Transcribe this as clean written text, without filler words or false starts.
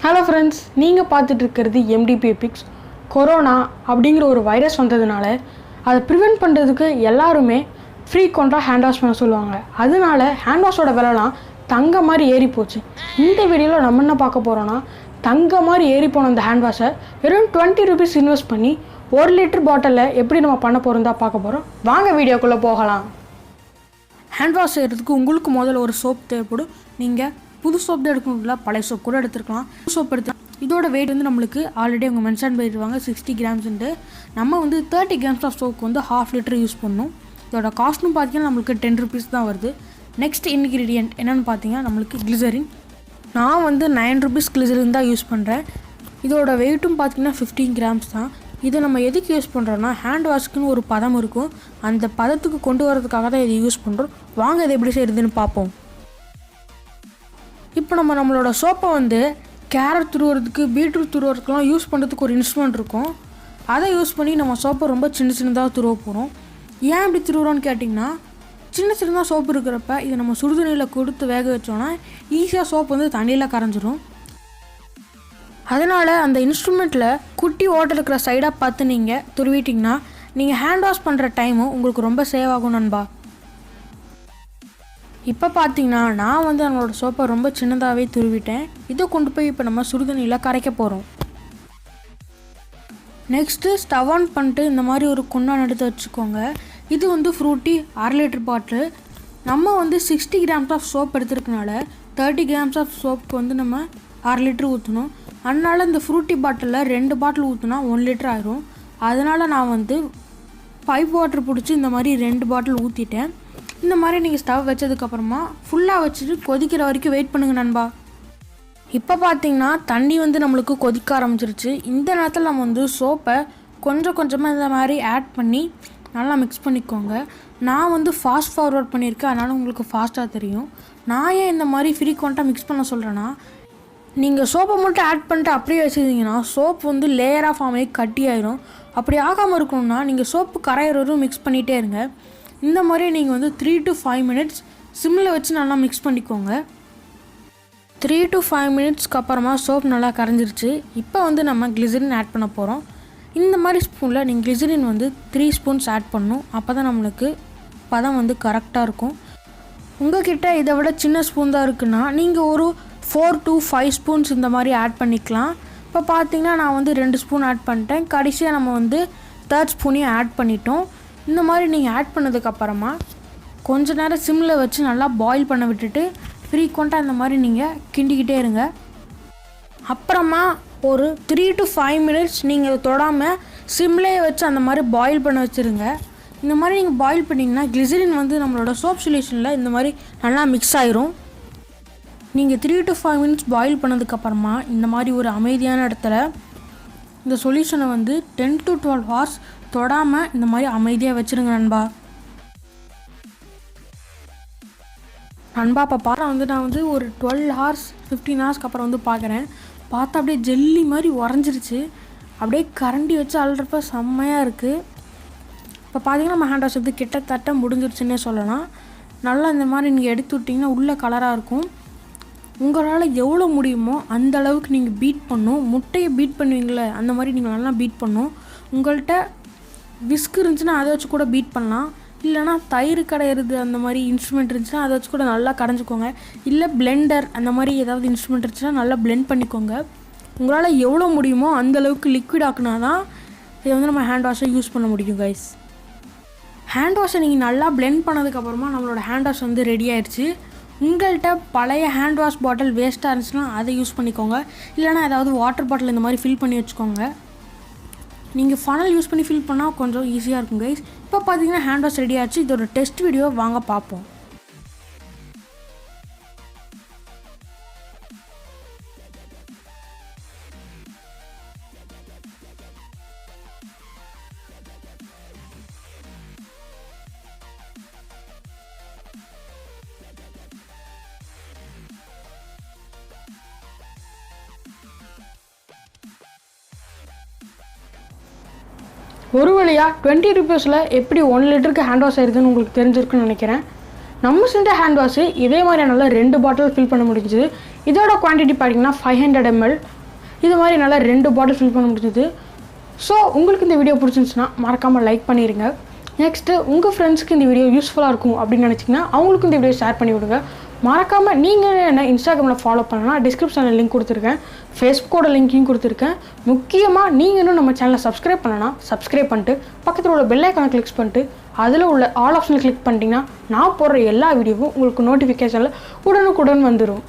Hello friends, நீங்கள் பார்த்துட்டு இருக்கிறது எம்டிபி எபிக்ஸ். கொரோனா அப்படிங்கிற ஒரு வைரஸ் வந்ததுனால அதை ப்ரிவெண்ட் பண்ணுறதுக்கு எல்லாருமே ஃப்ரீக்வெண்ட்டாக ஹேண்ட் வாஷ் பண்ண சொல்லுவாங்க. அதனால ஹேண்ட் வாஷோட விலைலாம் தங்க மாதிரி ஏறி போச்சு. இந்த வீடியோவில் நம்ம என்ன பார்க்க போகிறோன்னா, தங்க மாதிரி ஏறி போன அந்த ஹேண்ட் வாஷை வெறும் 20 ரூபீஸ் இன்வெஸ்ட் பண்ணி 1 லிட்டர் பாட்டிலில் எப்படி நம்ம பண்ண போகிறோம் தான் பார்க்க போகிறோம். வாங்க வீடியோக்குள்ளே போகலாம். ஹேண்ட் வாஷ் செய்கிறதுக்கு உங்களுக்கு முதல்ல ஒரு சோப் தேவைப்படும். நீங்கள் புது சோப் தான் எடுக்கணும்ல, பழைய சோப் கூட எடுத்துருக்கலாம். புது சோப் எடுத்து இதோட வெயிட் வந்து நம்மளுக்கு ஆல்ரெடி அவங்க மென்ஷன் பண்ணிடுவாங்க 60 கிராம்ஸ்ன்ட்டு. நம்ம வந்து 30 கிராம்ஸ் ஆஃப் சோப்புக்கு வந்து 1/2 லிட்டர் யூஸ் பண்ணணும். இதோட காஸ்ட்னு பார்த்தீங்கன்னா நம்மளுக்கு 10 ரூபீஸ் தான் வருது. நெக்ஸ்ட் இன்க்ரீடியன்ட் என்னென்னு பார்த்தீங்கன்னா நம்மளுக்கு கிளிசரின். நான் வந்து 9 ரூபீஸ் கிளிசரின் தான் யூஸ் பண்ணுறேன். இதோட வெயிட்டும் பார்த்தீங்கன்னா 15 கிராம்ஸ் தான். இதை நம்ம எதுக்கு யூஸ் பண்ணுறோன்னா, ஹேண்ட் வாஷ்க்குன்னு ஒரு பதம் இருக்கும், அந்த பதத்துக்கு கொண்டு வரதுக்காக தான் இதை யூஸ் பண்ணுறோம். வாங்க இதை எப்படி செய்கிறதுன்னு பார்ப்போம். இப்போ நம்மளோட சோப்பை வந்து கேரட் துருவுறதுக்கு, பீட்ரூட் துருவுறதுக்குலாம் யூஸ் பண்ணுறதுக்கு ஒரு இன்ஸ்ட்ருமெண்ட் இருக்கும். அதை யூஸ் பண்ணி நம்ம சோப்பை ரொம்ப சின்னதாக துருவ போகிறோம். ஏன் இப்படி துருவுறோன்னு கேட்டிங்கன்னா, சின்னதாக சோப்பு இருக்கிறப்ப இதை நம்ம சுடுதண்ணியில் கொடுத்து வேக வச்சோன்னா ஈஸியாக சோப்பு வந்து தண்ணியில் கரைஞ்சிரும். அதனால் அந்த இன்ஸ்ட்ருமெண்ட்டில் குட்டி ஓட்டை இருக்கிற சைடாக பார்த்து நீங்கள் துருவிட்டிங்கன்னா நீங்கள் ஹேண்ட் வாஷ் பண்ணுற டைமும் உங்களுக்கு ரொம்ப சேவ் ஆகும் நண்பா. இப்போ பார்த்தீங்கன்னா நான் வந்து நம்மளோட சோப்பை ரொம்ப சின்னதாகவே துருவிட்டேன். இதை கொண்டு போய் இப்போ நம்ம சுடுதண்ணியில் கரைக்க போகிறோம். நெக்ஸ்ட்டு ஸ்டவ் ஆன் பண்ணிட்டு இந்த மாதிரி ஒரு குண்டான் எடுத்து வச்சுக்கோங்க. இது வந்து ஃப்ரூட்டி 1/2 லிட்டர் பாட்டில். நம்ம வந்து 60 கிராம்ஸ் ஆஃப் சோப் எடுத்துருக்கனால 30 கிராம்ஸ் ஆஃப் சோப்புக்கு வந்து நம்ம 1/2 லிட்டர் ஊற்றணும். அதனால் இந்த ஃப்ரூட்டி பாட்டிலில் 2 பாட்டில் ஊற்றினா 1 லிட்டர் ஆயிரும். அதனால் நான் வந்து பைப் வாட்டர் பிடிச்சி இந்த மாதிரி 2 பாட்டில் ஊற்றிட்டேன். இந்த மாதிரி நீங்கள் ஸ்டவ் வச்சதுக்கப்புறமா ஃபுல்லாக வச்சுட்டு கொதிக்கிற வரைக்கும் வெயிட் பண்ணுங்கள் நண்பா. இப்போ பார்த்தீங்கன்னா தண்ணி வந்து நம்மளுக்கு கொதிக்க ஆரம்பிச்சிருச்சு. இந்த நேரத்தில் நம்ம வந்து சோப்பை கொஞ்சம் கொஞ்சமாக இந்த மாதிரி ஆட் பண்ணி நல்லா மிக்ஸ் பண்ணிக்கோங்க. நான் வந்து ஃபாஸ்ட் ஃபார்வர்ட் பண்ணியிருக்கேன், அதனால் உங்களுக்கு ஃபாஸ்ட்டாக தெரியும். நான் ஏன் இந்த மாதிரி ஃப்ரீக்வெண்ட்டாக மிக்ஸ் பண்ண சொல்கிறேன்னா, நீங்கள் சோப்பை மட்டும் ஆட் பண்ணிட்டு அப்படியே வச்சுருந்தீங்கன்னா சோப் வந்து லேயராக ஃபார்ம் ஆகி கட்டி ஆயிரும். அப்படி ஆகாமல் இருக்கணும்னா நீங்கள் சோப்பு கரையிறதும் மிக்ஸ் பண்ணிகிட்டே இருங்க. இந்த மாதிரி நீங்கள் வந்து 3 to 5 மினிட்ஸ் சிம்மில் வச்சு நல்லா மிக்ஸ் பண்ணிக்கோங்க. 3 to 5 மினிட்ஸ்க்கு அப்புறமா சோப் நல்லா கரைஞ்சிருச்சு. இப்போ வந்து நம்ம கிளிசரின் ஆட் பண்ண போகிறோம். இந்த மாதிரி ஸ்பூனில் நீங்கள் கிளிசரின் வந்து 3 ஸ்பூன்ஸ் ஆட் பண்ணணும். அப்போ தான் நம்மளுக்கு பதம் வந்து கரெக்டாக இருக்கும். உங்கள்கிட்ட இதை விட சின்ன ஸ்பூன் தான் இருக்குன்னா நீங்கள் ஒரு 4 to 5 ஸ்பூன்ஸ் இந்த மாதிரி ஆட் பண்ணிக்கலாம். இப்போ பார்த்தீங்கன்னா நான் வந்து 2 ஸ்பூன் ஆட் பண்ணிட்டேன். கடைசியாக நம்ம வந்து 3rd ஸ்பூனையும் ஆட் பண்ணிட்டோம். இந்த மாதிரி நீங்கள் ஆட் பண்ணதுக்கப்புறமா கொஞ்ச நேரம் சிம்மில் வச்சு நல்லா பாயில் பண்ண விட்டுட்டு ஃப்ரீக்வெண்ட்டாக இந்த மாதிரி நீங்கள் கிண்டிக்கிட்டே இருங்க. அப்புறமா ஒரு 3 to 5 மினிட்ஸ் நீங்கள் தொடாமல் சிம்லேயே வச்சு அந்த மாதிரி பாயில் பண்ண வச்சுருங்க. இந்த மாதிரி நீங்கள் பாயில் பண்ணிங்கன்னா கிளிசரின் வந்து நம்மளோட சோப் சொல்யூஷனில் இந்த மாதிரி நல்லா மிக்ஸ் ஆயிரும். நீங்கள் 3 to 5 மினிட்ஸ் பாயில் பண்ணதுக்கப்புறமா இந்த மாதிரி ஒரு அமைதியான இடத்துல இந்த சொல்யூஷனை வந்து 10 to 12 ஹவர்ஸ் தொடாமல் இந்த மாதிரி அமைதியாக வச்சுருங்க நண்பா. இப்போ பாரு வந்து நான் வந்து ஒரு 12 ஹவர்ஸ் 15 ஹவர்ஸ்க்கு அப்புறம் வந்து பார்க்குறேன். பார்த்தா அப்படியே ஜெல்லி மாதிரி உறைஞ்சிருச்சு. அப்படியே கரண்டி வச்சு அள்ளுறப்ப செம்மையாக இருக்குது. இப்போ பார்த்தீங்கன்னா நம்ம ஹேண்ட் வாஷ் வந்து கிட்டத்தட்ட முடிஞ்சிருச்சுன்னே சொல்லலாம். நல்லா இந்த மாதிரி நீங்கள் எடுத்து விட்டிங்கன்னா உள்ளே கலராக இருக்கும். உங்களால் எவ்வளோ முடியுமோ அந்த அளவுக்கு நீங்கள் பீட் பண்ணணும். முட்டையை பீட் பண்ணுவீங்களே அந்த மாதிரி நீங்கள் நல்லா பீட் பண்ணணும். உங்கள்கிட்ட விஸ்க் இருந்துச்சுன்னா அதை வச்சு கூட பீட் பண்ணலாம். இல்லைனா தயிர் கடையிறது அந்த மாதிரி இன்ஸ்ட்ருமெண்ட் இருந்துச்சுன்னா அதை வச்சு கூட நல்லா கடைஞ்சிக்கோங்க. இல்லை பிளெண்டர் அந்த மாதிரி ஏதாவது இன்ஸ்ட்ருமெண்ட் இருந்துச்சுன்னா நல்லா பிளெண்ட் பண்ணிக்கோங்க. உங்களால் எவ்வளோ முடியுமோ அந்தளவுக்கு லிக்விட் ஆக்குனா தான் இதை வந்து நம்ம ஹேண்ட் வாஷை யூஸ் பண்ண முடியும் கைஸ். ஹேண்ட் வாஷை நீங்கள் நல்லா பிளெண்ட் பண்ணதுக்கப்புறமா நம்மளோட ஹேண்ட் வாஷ் வந்து ரெடி ஆயிடுச்சு. உங்கள்கிட்ட பழைய ஹேண்ட் வாஷ் பாட்டில் வேஸ்ட்டாக இருந்துச்சுன்னா அதை யூஸ் பண்ணிக்கோங்க. இல்லைனா ஏதாவது வாட்டர் பாட்டில் இந்த மாதிரி ஃபில் பண்ணி வச்சுக்கோங்க. நீங்கள் ஃபனல் யூஸ் பண்ணி ஃபில் பண்ணால் கொஞ்சம் ஈஸியாக இருக்கும் கைஸ். இப்போ பார்த்தீங்கன்னா ஹேண்ட் வாஷ் ரெடி ஆச்சு. இதோட டெஸ்ட் வீடியோ வாங்க பார்ப்போம். ஒரு வழியாக 20 ரூபீஸில் எப்படி 1 லிட்டருக்கு ஹேண்ட் வாஷ் ஆயிருதுன்னு உங்களுக்கு தெரிஞ்சிருக்குன்னு நினைக்கிறேன். நம்ம செஞ்ச ஹேண்ட் வாஷ் இதே மாதிரி நல்லா 2 பாட்டில் ஃபில் பண்ண முடிஞ்சுது. இதோட குவான்டிட்டி பார்த்தீங்கன்னா 500 ml. இது மாதிரி நல்லா 2 பாட்டில் ஃபில் பண்ண முடிஞ்சது. ஸோ உங்களுக்கு இந்த வீடியோ பிடிச்சிருந்துச்சுன்னா மறக்காமல் லைக் பண்ணிடுங்க. நெக்ஸ்ட்டு உங்கள் ஃப்ரெண்ட்ஸ்க்கு இந்த வீடியோ யூஸ்ஃபுல்லாக இருக்கும் அப்படின்னு நினச்சிங்கன்னா அவங்களுக்கும் இந்த வீடியோ ஷேர் பண்ணி விடுங்க. மறக்காமல் நீங்கள் என்ன இன்ஸ்டாகிராமில் ஃபாலோ பண்ணலாம், டிஸ்கிரிப்ஷனில் லிங்க் கொடுத்துருக்கேன், ஃபேஸ்புக்கோட லிங்க்கையும் கொடுத்துருக்கேன். முக்கியமாக நீங்கள் இன்னும் நம்ம சேனலை சப்ஸ்கிரைப் பண்ணலாம், சப்ஸ்கிரைப் பண்ணிட்டு பக்கத்தில் உள்ள பெல் ஐக்கானை கிளிக் பண்ணிட்டு அதில் உள்ள ஆல் ஆப்ஷனை கிளிக் பண்ணிட்டீங்கன்னா நான் போடுற எல்லா வீடியோவும் உங்களுக்கு நோட்டிஃபிகேஷனில் உடனுக்குடன் வந்துடும்.